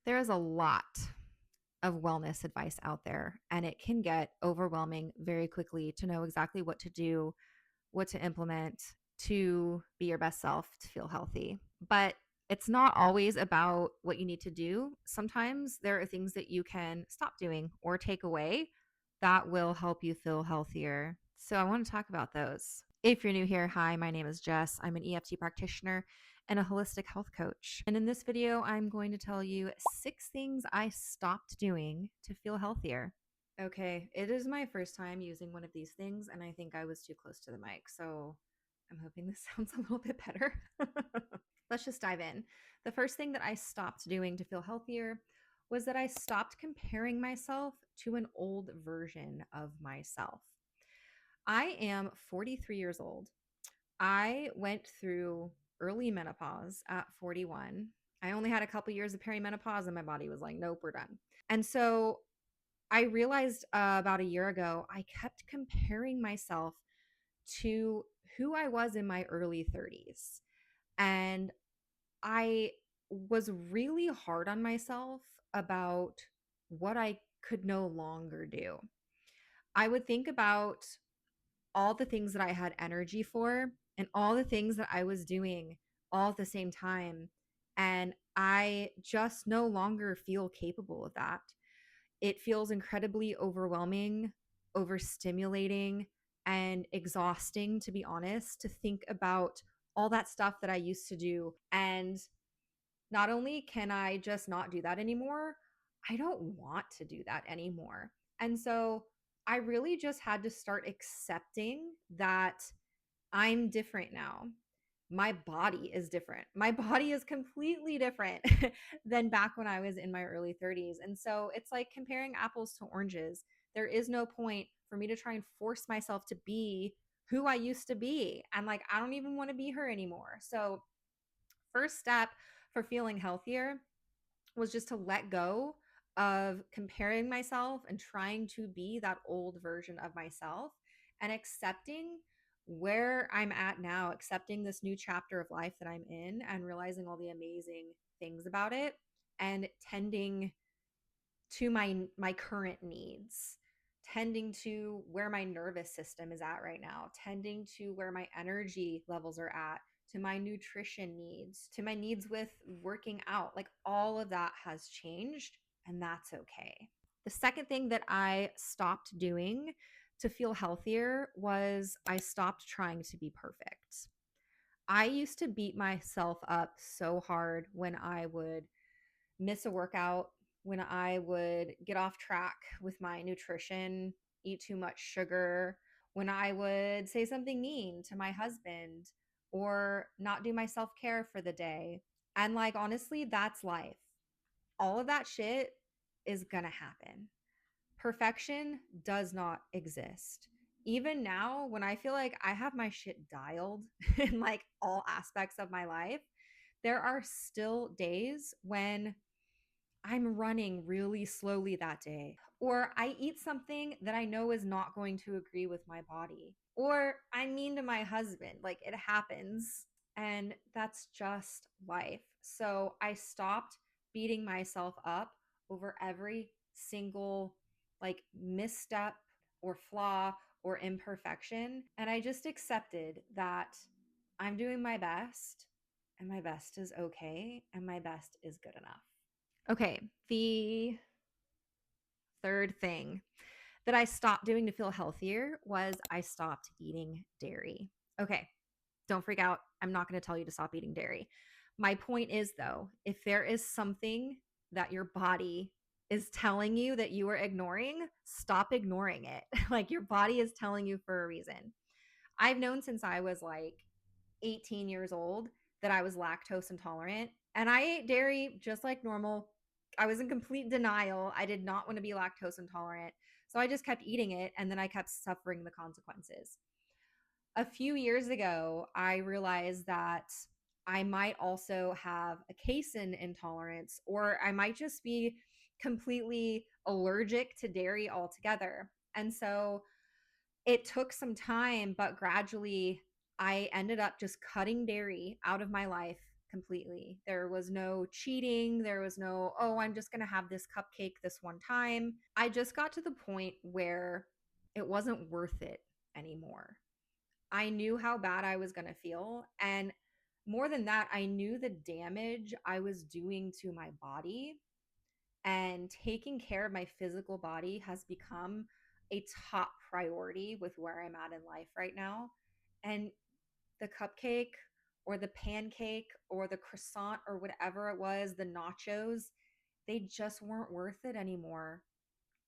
There is a lot of wellness advice out there, and it can get overwhelming very quickly to know exactly what to do, what to implement to be your best self, to feel healthy. But it's not always about what you need to do. Sometimes there are things that you can stop doing or take away that will help you feel healthier. So I want to talk about those. If you're new here, hi, my name is Jess. I'm an EFT practitioner and a holistic health coach. And in this video, I'm going to tell you 6 things I stopped doing to feel healthier. Okay, it is my first time using one of these things, and I think I was too close to the mic, so I'm hoping this sounds a little bit better. Let's just dive in. The first thing that I stopped doing to feel healthier was that I stopped comparing myself to an old version of myself. I am 43 years old. I went through early menopause at 41. I only had a couple years of perimenopause, and my body was like, nope, we're done. And so I realized about a year ago, I kept comparing myself to who I was in my early 30s. And I was really hard on myself about what I could no longer do. I would think about all the things that I had energy for and all the things that I was doing all at the same time. And I just no longer feel capable of that. It feels incredibly overwhelming, overstimulating, and exhausting, to be honest, to think about all that stuff that I used to do. And not only can I just not do that anymore, I don't want to do that anymore. And so I really just had to start accepting that I'm different now. My body is different. My body is completely different than back when I was in my early 30s. And so it's like comparing apples to oranges. There is no point for me to try and force myself to be who I used to be. And like, I don't even want to be her anymore. So, first step for feeling healthier was just to let go of comparing myself and trying to be that old version of myself and accepting where I'm at now, accepting this new chapter of life that I'm in and realizing all the amazing things about it and tending to my current needs, tending to where my nervous system is at right now, tending to where my energy levels are at, to my nutrition needs, to my needs with working out. Like all of that has changed, and that's okay. The second thing that I stopped doing to feel healthier was I stopped trying to be perfect. I used to beat myself up so hard when I would miss a workout, when I would get off track with my nutrition, eat too much sugar, when I would say something mean to my husband or not do my self care for the day. And like, honestly, that's life. All of that shit is gonna happen. Perfection does not exist. Even now, when I feel like I have my shit dialed in like all aspects of my life, there are still days when I'm running really slowly that day, or I eat something that I know is not going to agree with my body, or I'm mean to my husband. Like it happens, and that's just life. So I stopped beating myself up over every single like misstep or flaw or imperfection. And I just accepted that I'm doing my best, and my best is okay, and my best is good enough. Okay, the third thing that I stopped doing to feel healthier was I stopped eating dairy. Okay, don't freak out. I'm not going to tell you to stop eating dairy. My point is, though, if there is something that your body is telling you that you are ignoring, stop ignoring it. Like your body is telling you for a reason. I've known since I was like 18 years old that I was lactose intolerant, and I ate dairy just like normal. I was in complete denial. I did not want to be lactose intolerant. So I just kept eating it, and then I kept suffering the consequences. A few years ago, I realized that I might also have a casein intolerance, or I might just be completely allergic to dairy altogether. And so it took some time, but gradually I ended up just cutting dairy out of my life completely. There was no cheating. There was no, oh, I'm just going to have this cupcake this one time. I just got to the point where it wasn't worth it anymore. I knew how bad I was going to feel. And more than that, I knew the damage I was doing to my body. And taking care of my physical body has become a top priority with where I'm at in life right now. And the cupcake or the pancake or the croissant or whatever it was, the nachos, they just weren't worth it anymore.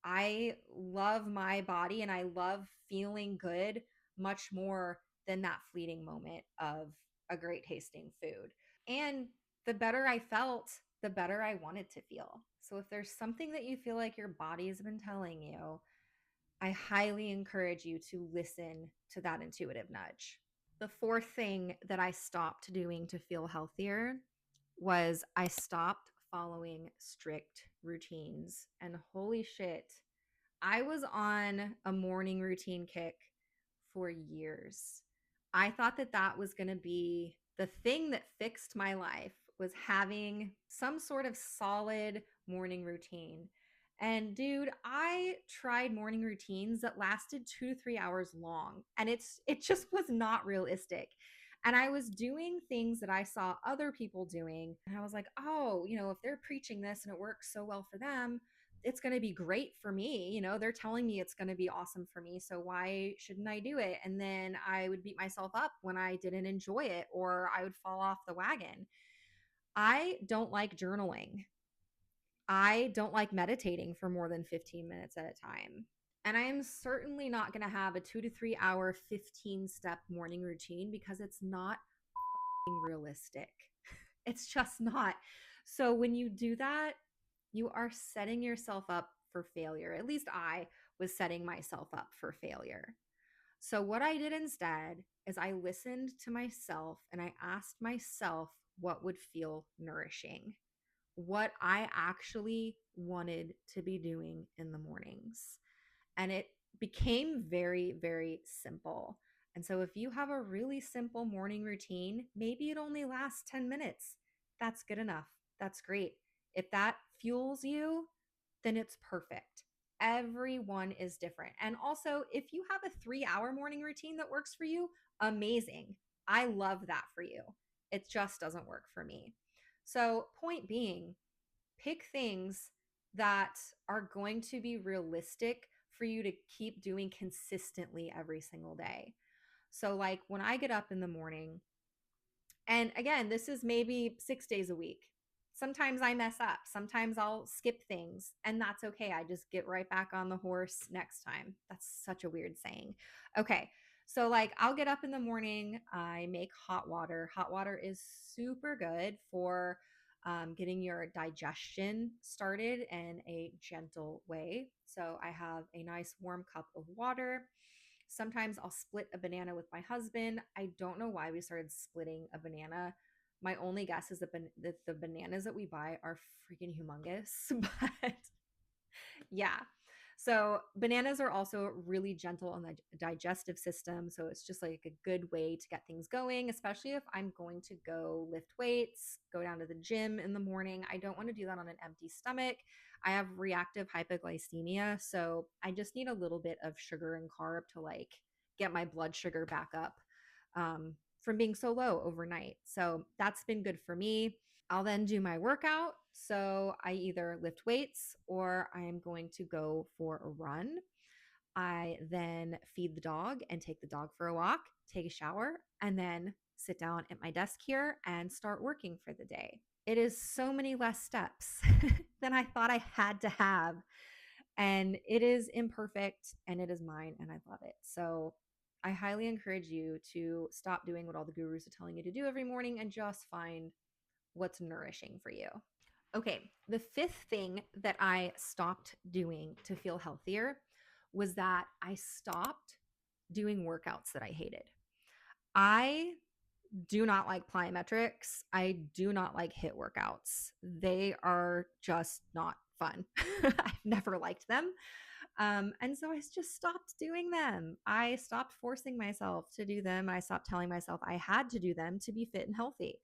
I love my body and I love feeling good much more than that fleeting moment of a great tasting food. And the better I felt, the better I wanted to feel. So if there's something that you feel like your body's been telling you, I highly encourage you to listen to that intuitive nudge. The fourth thing that I stopped doing to feel healthier was I stopped following strict routines. And holy shit, I was on a morning routine kick for years. I thought that that was going to be the thing that fixed my life, was having some sort of solid morning routine. And dude, I tried morning routines that lasted 2 to 3 hours long, and it just was not realistic. And I was doing things that I saw other people doing, and I was like, "Oh, if they're preaching this and it works so well for them, it's going to be great for me. They're telling me it's going to be awesome for me. So why shouldn't I do it?" And then I would beat myself up when I didn't enjoy it or I would fall off the wagon. I don't like journaling. I don't like meditating for more than 15 minutes at a time. And I am certainly not going to have a 2 to 3 hour, 15-step morning routine because it's not realistic. It's just not. So when you do that, you are setting yourself up for failure. At least I was setting myself up for failure. So, what I did instead is I listened to myself and I asked myself what would feel nourishing, what I actually wanted to be doing in the mornings. And it became very, very simple. And so, if you have a really simple morning routine, maybe it only lasts 10 minutes. That's good enough. That's great. If that fuels you, then it's perfect. Everyone is different. And also, if you have a 3 hour morning routine that works for you, amazing. I love that for you. It just doesn't work for me. So, point being, pick things that are going to be realistic for you to keep doing consistently every single day. So, like when I get up in the morning, and again, this is maybe 6 days a week. Sometimes I mess up. Sometimes I'll skip things, and that's okay. I just get right back on the horse next time. That's such a weird saying. Okay. So, like, I'll get up in the morning. I make hot water. Hot water is super good for getting your digestion started in a gentle way. So, I have a nice warm cup of water. Sometimes I'll split a banana with my husband. I don't know why we started splitting a banana. My only guess is that the bananas that we buy are freaking humongous. But yeah. So bananas are also really gentle on the digestive system. So it's just like a good way to get things going, especially if I'm going to go lift weights, go down to the gym in the morning. I don't want to do that on an empty stomach. I have reactive hypoglycemia. So I just need a little bit of sugar and carb to like get my blood sugar back up from being so low overnight. So that's been good for me. I'll then do my workout. So I either lift weights or I'm going to go for a run. I then feed the dog and take the dog for a walk, take a shower, and then sit down at my desk here and start working for the day. It is so many less steps than I thought I had to have. And it is imperfect and it is mine and I love it. So I highly encourage you to stop doing what all the gurus are telling you to do every morning and just find what's nourishing for you. Okay, the fifth thing that I stopped doing to feel healthier was that I stopped doing workouts that I hated. I do not like plyometrics. I do not like HIIT workouts. They are just not fun. I've never liked them. And so I just stopped doing them. I stopped forcing myself to do them. I stopped telling myself I had to do them to be fit and healthy.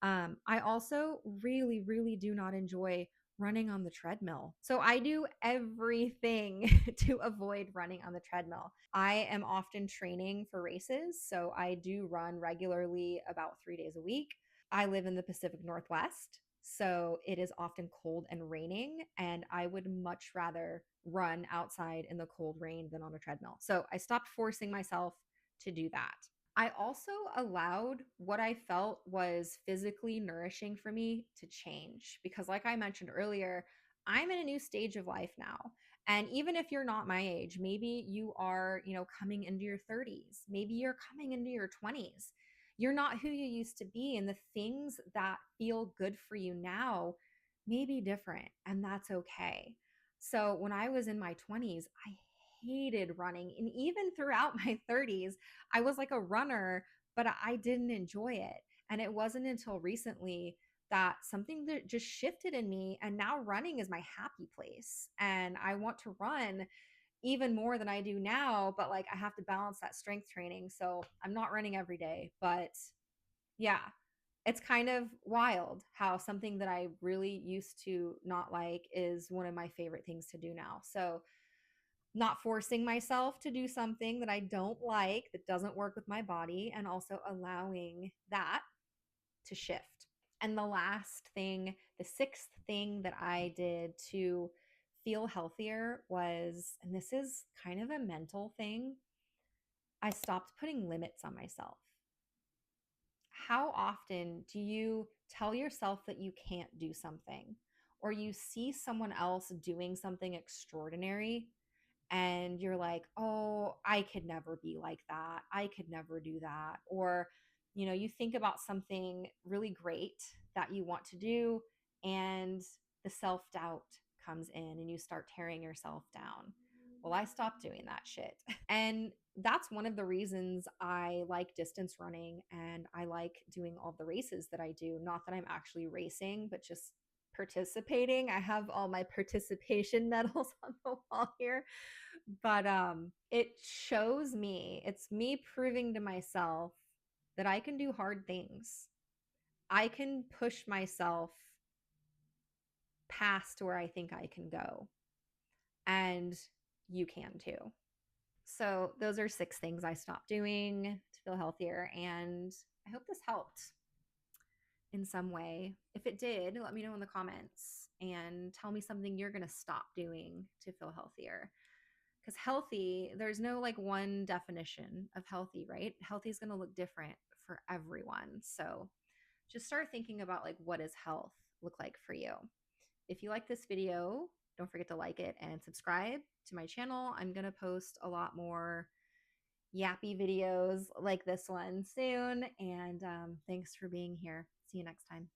I also really, really do not enjoy running on the treadmill. So I do everything to avoid running on the treadmill. I am often training for races. So I do run regularly about 3 days a week. I live in the Pacific Northwest. So it is often cold and raining, and I would much rather run outside in the cold rain than on a treadmill. So I stopped forcing myself to do that. I also allowed what I felt was physically nourishing for me to change because, like I mentioned earlier, I'm in a new stage of life now. And even if you're not my age, maybe you are, coming into your 30s, maybe you're coming into your 20s. You're not who you used to be. And the things that feel good for you now may be different, and that's okay. So when I was in my 20s, I hated running. And even throughout my 30s, I was like a runner, but I didn't enjoy it. And it wasn't until recently that something that just shifted in me. And now running is my happy place. And I want to run even more than I do now, but like I have to balance that strength training. So I'm not running every day. But yeah, it's kind of wild how something that I really used to not like is one of my favorite things to do now. So not forcing myself to do something that I don't like, that doesn't work with my body, and also allowing that to shift. And the last thing, the sixth thing that I did to feel healthier was, and this is kind of a mental thing, I stopped putting limits on myself. How often do you tell yourself that you can't do something, or you see someone else doing something extraordinary and you're like, oh, I could never be like that. I could never do that. Or, you think about something really great that you want to do, and the self doubt comes in and you start tearing yourself down. Well, I stopped doing that shit. And that's one of the reasons I like distance running and I like doing all the races that I do. Not that I'm actually racing, but just participating. I have all my participation medals on the wall here. But it shows me, it's me proving to myself that I can do hard things. I can push myself past where I think I can go. And you can too. So, those are 6 things I stopped doing to feel healthier. And I hope this helped in some way. If it did, let me know in the comments and tell me something you're going to stop doing to feel healthier. Because healthy, there's no like one definition of healthy, right? Healthy is going to look different for everyone. So just start thinking about like, what does health look like for you? If you like this video, don't forget to like it and subscribe to my channel. I'm going to post a lot more yappy videos like this one soon. And thanks for being here. See you next time.